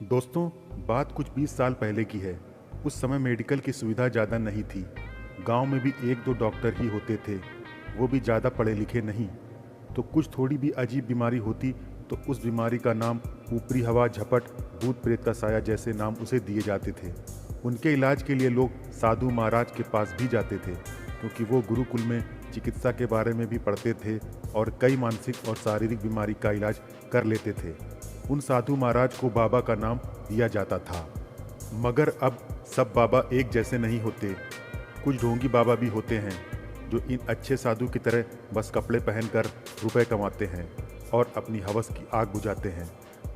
दोस्तों, बात कुछ 20 साल पहले की है। उस समय मेडिकल की सुविधा ज़्यादा नहीं थी। गांव में भी एक दो डॉक्टर ही होते थे, वो भी ज़्यादा पढ़े लिखे नहीं। तो कुछ थोड़ी भी अजीब बीमारी होती तो उस बीमारी का नाम ऊपरी हवा, झपट, भूत प्रेत का साया जैसे नाम उसे दिए जाते थे। उनके इलाज के लिए लोग साधु महाराज के पास भी जाते थे, क्योंकि वो गुरुकुल में चिकित्सा के बारे में भी पढ़ते थे और कई मानसिक और शारीरिक बीमारी का इलाज कर लेते थे। उन साधु महाराज को बाबा का नाम दिया जाता था। मगर अब सब बाबा एक जैसे नहीं होते। कुछ ढोंगी बाबा भी होते हैं जो इन अच्छे साधु की तरह बस कपड़े पहनकर रुपए कमाते हैं और अपनी हवस की आग बुझाते हैं।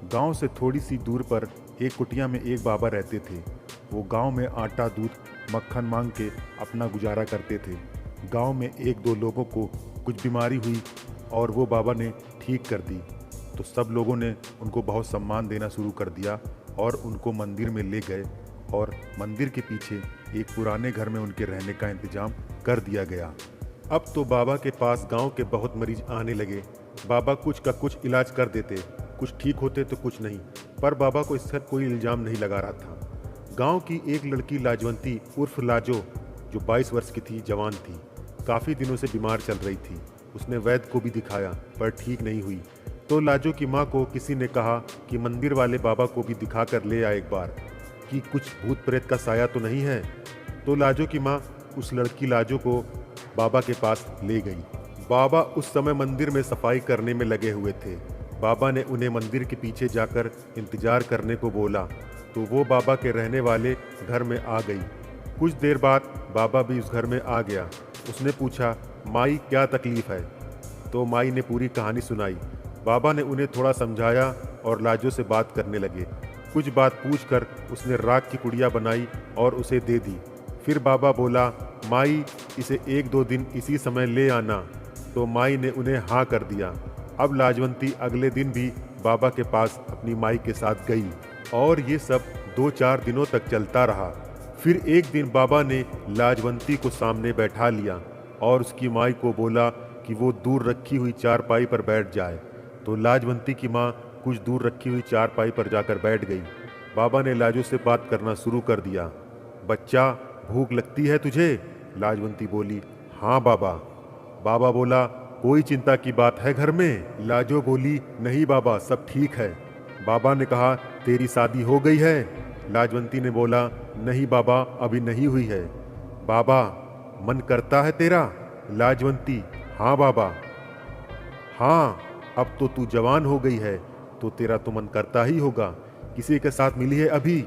गांव से थोड़ी सी दूर पर एक कुटिया में एक बाबा रहते थे। वो गांव में आटा, दूध, मक्खन मांग के अपना गुजारा करते थे। गांव में एक दो लोगों को कुछ बीमारी हुई और वो बाबा ने ठीक कर दी, तो सब लोगों ने उनको बहुत सम्मान देना शुरू कर दिया और उनको मंदिर में ले गए और मंदिर के पीछे एक पुराने घर में उनके रहने का इंतजाम कर दिया गया। अब तो बाबा के पास गांव के बहुत मरीज आने लगे। बाबा कुछ का कुछ इलाज कर देते, कुछ ठीक होते तो कुछ नहीं, पर बाबा को इसका कोई इल्जाम नहीं लगा रहा था। गांव की एक लड़की लाजवंती उर्फ लाजो, जो 22 वर्ष की थी, जवान थी, काफ़ी दिनों से बीमार चल रही थी। उसने वैद्य को भी दिखाया पर ठीक नहीं हुई। तो लाजो की माँ को किसी ने कहा कि मंदिर वाले बाबा को भी दिखा कर ले आए एक बार, कि कुछ भूत प्रेत का साया तो नहीं है। तो लाजो की माँ उस लड़की लाजो को बाबा के पास ले गई। बाबा उस समय मंदिर में सफाई करने में लगे हुए थे। बाबा ने उन्हें मंदिर के पीछे जाकर इंतजार करने को बोला, तो वो बाबा के रहने वाले घर में आ गई। कुछ देर बाद बाबा भी उस घर में आ गया। उसने पूछा, माई क्या तकलीफ है? तो माई ने पूरी कहानी सुनाई। बाबा ने उन्हें थोड़ा समझाया और लाजो से बात करने लगे। कुछ बात पूछकर उसने राख की पुड़िया बनाई और उसे दे दी। फिर बाबा बोला, माई इसे 1-2 दिन इसी समय ले आना। तो माई ने उन्हें हाँ कर दिया। अब लाजवंती अगले दिन भी बाबा के पास अपनी माई के साथ गई और ये सब 2-4 दिनों तक चलता रहा। फिर एक दिन बाबा ने लाजवंती को सामने बैठा लिया और उसकी माई को बोला कि वो दूर रखी हुई चारपाई पर बैठ जाए। तो लाजवंती की माँ कुछ दूर रखी हुई चारपाई पर जाकर बैठ गई। बाबा ने लाजो से बात करना शुरू कर दिया। बच्चा, भूख लगती है तुझे? लाजवंती बोली, हाँ बाबा। बाबा बोला, कोई चिंता की बात है घर में? लाजो बोली, नहीं बाबा, सब ठीक है। बाबा ने कहा, तेरी शादी हो गई है? लाजवंती ने बोला, नहीं बाबा, अभी नहीं हुई है। बाबा, मन करता है तेरा? लाजवंती, हाँ बाबा। हाँ, अब तो तू जवान हो गई है तो तेरा तो मन करता ही होगा। किसी के साथ मिली है अभी?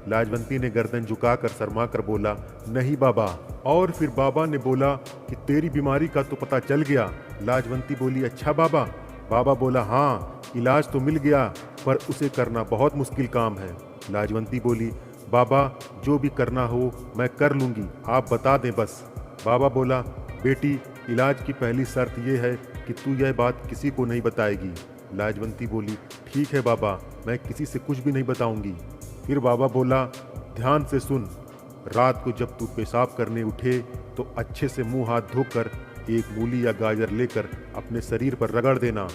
लाजवंती ने गर्दन झुकाकर शर्मा कर बोला, नहीं बाबा। और फिर बाबा ने बोला कि तेरी बीमारी का तो पता चल गया। लाजवंती बोली, अच्छा बाबा। बाबा बोला, हाँ, इलाज तो मिल गया पर उसे करना बहुत मुश्किल काम है। लाजवंती बोली, बाबा जो भी करना हो मैं कर लूँगी, आप बता दें बस। बाबा बोला, बेटी, इलाज की पहली शर्त यह है कि तू यह बात किसी को नहीं बताएगी। लाजवंती बोली, ठीक है बाबा, मैं किसी से कुछ भी नहीं बताऊंगी। फिर बाबा बोला, ध्यान से सुन, रात को जब तू पेशाब करने उठे तो अच्छे से मुंह हाथ धोकर एक मूली या गाजर लेकर अपने शरीर पर रगड़ देना।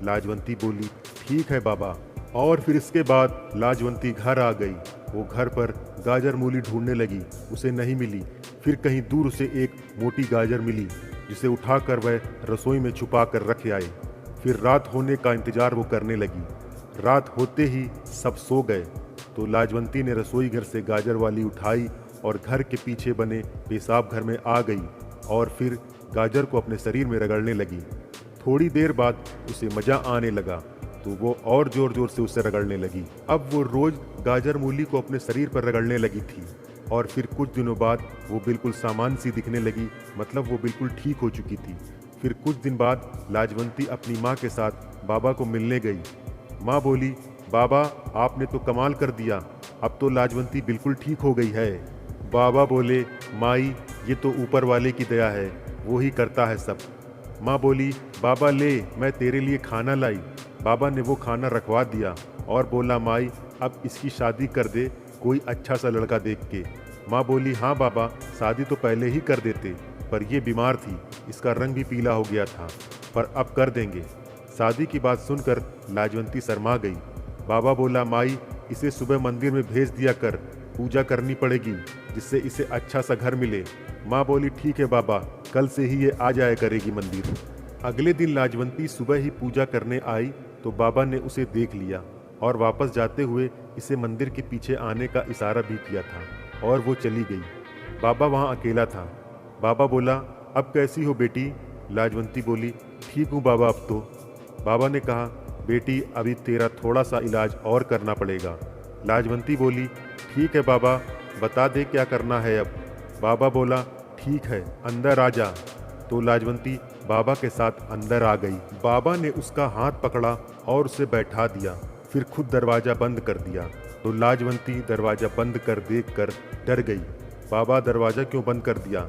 लाजवंती बोली, ठीक है बाबा। और फिर इसके बाद लाजवंती घर आ गई। वो घर पर गाजर मूली ढूंढने लगी, उसे नहीं मिली। फिर कहीं दूर उसे एक मोटी गाजर मिली, जिसे उठाकर वह रसोई में छुपा कर रख आए। फिर रात होने का इंतजार वो करने लगी। रात होते ही सब सो गए तो लाजवंती ने रसोई घर से गाजर वाली उठाई और घर के पीछे बने पेशाब घर में आ गई और फिर गाजर को अपने शरीर में रगड़ने लगी। थोड़ी देर बाद उसे मजा आने लगा तो वो और जोर जोर से उसे रगड़ने लगी। अब वो रोज गाजर मूली को अपने शरीर पर रगड़ने लगी थी और फिर कुछ दिनों बाद वो बिल्कुल सामान्य सी दिखने लगी, मतलब वो बिल्कुल ठीक हो चुकी थी। फिर कुछ दिन बाद लाजवंती अपनी माँ के साथ बाबा को मिलने गई। माँ बोली, बाबा आपने तो कमाल कर दिया, अब तो लाजवंती बिल्कुल ठीक हो गई है। बाबा बोले, माई ये तो ऊपर वाले की दया है, वो ही करता है सब। माँ बोली, बाबा ले, मैं तेरे लिए खाना लाई। बाबा ने वो खाना रखवा दिया और बोला, माई अब इसकी शादी कर दे कोई अच्छा सा लड़का देख के। माँ बोली, हाँ बाबा, शादी तो पहले ही कर देते, पर ये बीमार थी, इसका रंग भी पीला हो गया था, पर अब कर देंगे। शादी की बात सुनकर लाजवंती शर्मा गई। बाबा बोला, माई इसे सुबह मंदिर में भेज दिया कर, पूजा करनी पड़ेगी जिससे इसे अच्छा सा घर मिले। माँ बोली ठीक है बाबा, कल से ही ये आ जाया करेगी मंदिर। अगले दिन लाजवंती सुबह ही पूजा करने आई तो बाबा ने उसे देख लिया और वापस जाते हुए इसे मंदिर के पीछे आने का इशारा भी किया था और वो चली गई। बाबा वहाँ अकेला था। बाबा बोला, अब कैसी हो बेटी? लाजवंती बोली, ठीक हूँ बाबा अब तो। बाबा ने कहा, बेटी अभी तेरा थोड़ा सा इलाज और करना पड़ेगा। लाजवंती बोली, ठीक है बाबा, बता दे क्या करना है अब। बाबा बोला, ठीक है अंदर आ जा। तो लाजवंती बाबा के साथ अंदर आ गई। बाबा ने उसका हाथ पकड़ा और उसे बैठा दिया, फिर खुद दरवाज़ा बंद कर दिया। तो लाजवंती दरवाज़ा बंद कर देखकर डर गई। बाबा दरवाज़ा क्यों बंद कर दिया?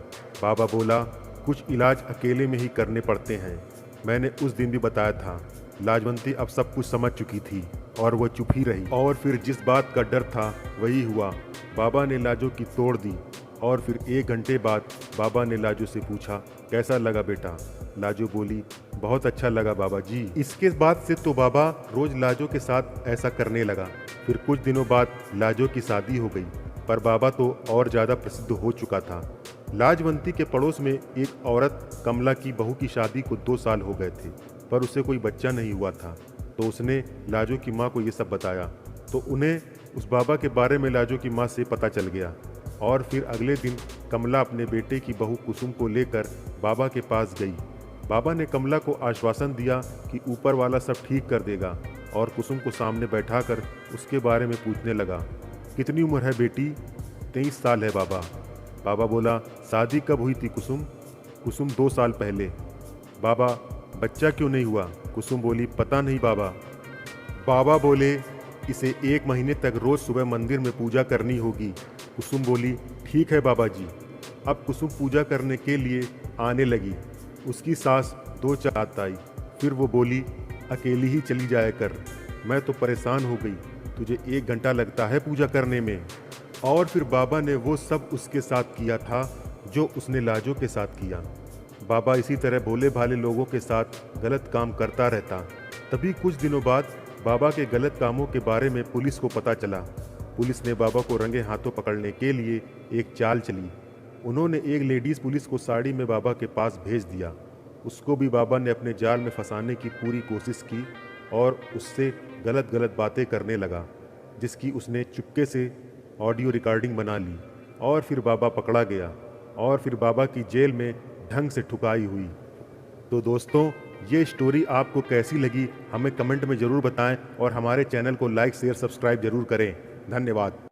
बाबा बोला, कुछ इलाज अकेले में ही करने पड़ते हैं, मैंने उस दिन भी बताया था। लाजवंती अब सब कुछ समझ चुकी थी और वो चुप ही रही। और फिर जिस बात का डर था वही हुआ। बाबा ने लाजो की तोड़ दी और फिर 1 घंटे बाद बाबा ने लाजो से पूछा, कैसा लगा बेटा? लाजो बोली, बहुत अच्छा लगा बाबा जी। इसके बाद से तो बाबा रोज लाजो के साथ ऐसा करने लगा। फिर कुछ दिनों बाद लाजो की शादी हो गई, पर बाबा तो और ज़्यादा प्रसिद्ध हो चुका था। लाजवंती के पड़ोस में एक औरत कमला की बहू की शादी को 2 साल हो गए थे, पर उसे कोई बच्चा नहीं हुआ था। तो उसने लाजो की माँ को ये सब बताया, तो उन्हें उस बाबा के बारे में लाजो की माँ से पता चल गया। और फिर अगले दिन कमला अपने बेटे की बहू कुसुम को लेकर बाबा के पास गई। बाबा ने कमला को आश्वासन दिया कि ऊपर वाला सब ठीक कर देगा और कुसुम को सामने बैठाकर उसके बारे में पूछने लगा, कितनी उम्र है बेटी? 23 साल है बाबा। बाबा बोला, शादी कब हुई थी कुसुम? कुसुम 2 साल पहले। बाबा, बच्चा क्यों नहीं हुआ? कुसुम बोली, पता नहीं बाबा। बाबा बोले, इसे 1 महीने तक रोज सुबह मंदिर में पूजा करनी होगी। कुसुम बोली, ठीक है बाबा जी। अब कुसुम पूजा करने के लिए आने लगी। उसकी सास 2-4 रात आई, फिर वो बोली, अकेली ही चली जाया कर, मैं तो परेशान हो गई, तुझे 1 घंटा लगता है पूजा करने में। और फिर बाबा ने वो सब उसके साथ किया था जो उसने लाजो के साथ किया। बाबा इसी तरह भोले भाले लोगों के साथ गलत काम करता रहता। तभी कुछ दिनों बाद बाबा के गलत कामों के बारे में पुलिस को पता चला। पुलिस ने बाबा को रंगे हाथों पकड़ने के लिए एक चाल चली। उन्होंने एक लेडीज़ पुलिस को साड़ी में बाबा के पास भेज दिया। उसको भी बाबा ने अपने जाल में फंसाने की पूरी कोशिश की और उससे गलत गलत बातें करने लगा, जिसकी उसने चुपके से ऑडियो रिकॉर्डिंग बना ली। और फिर बाबा पकड़ा गया और फिर बाबा की जेल में ढंग से ठुकाई हुई। तो दोस्तों, ये स्टोरी आपको कैसी लगी हमें कमेंट में ज़रूर बताएं और हमारे चैनल को लाइक शेयर सब्सक्राइब जरूर करें। धन्यवाद।